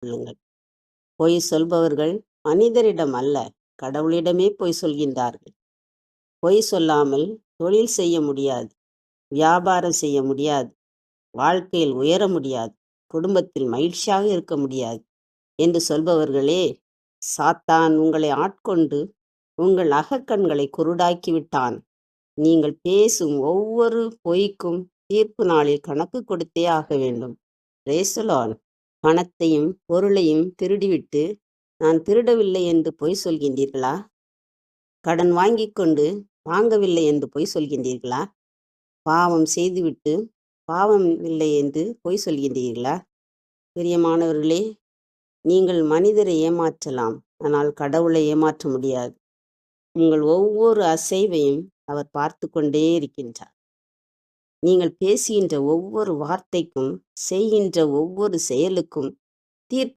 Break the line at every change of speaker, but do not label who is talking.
கொள்ளுங்கள். பொய் சொல்பவர்கள் மனிதரிடம் அல்ல, கடவுளிடமே பொய் சொல்கின்றார்கள். பொய் சொல்லாமல் தொழில் செய்ய முடியாது, வியாபாரம் செய்ய முடியாது, வாழ்க்கையில் உயர முடியாது, குடும்பத்தில் மகிழ்ச்சியாக இருக்க முடியாது என்று சொல்பவர்களே, சாத்தான் உங்களை ஆட்கொண்டு உங்கள் அகக்கண்களை குருடாக்கி விட்டான். நீங்கள் பேசும் ஒவ்வொரு பொய்க்கும் தீர்ப்பு நாளில் கணக்கு கொடுத்தே ஆக வேண்டும். Praise the Lord. பணத்தையும் பொருளையும் திருடிவிட்டு நான் திருடவில்லை என்று பொய் சொல்கின்றீர்களா? கடன் வாங்கிக் கொண்டு வாங்கவில்லை என்று பொய் சொல்கின்றீர்களா? பாவம் செய்துவிட்டு பாவம் இல்லை என்று பொய் சொல்கின்றீர்களா? பிரியமானவர்களே, நீங்கள் மனிதரை ஏமாற்றலாம், ஆனால் கடவுளை ஏமாற்ற முடியாது. உங்கள் ஒவ்வொரு அசைவையும் அவர் பார்த்து கொண்டே இருக்கின்றார். நீங்கள் பேசுகின்ற ஒவ்வொரு வார்த்தைக்கும், செய்கின்ற ஒவ்வொரு செயலுக்கும் தீர்ப்பு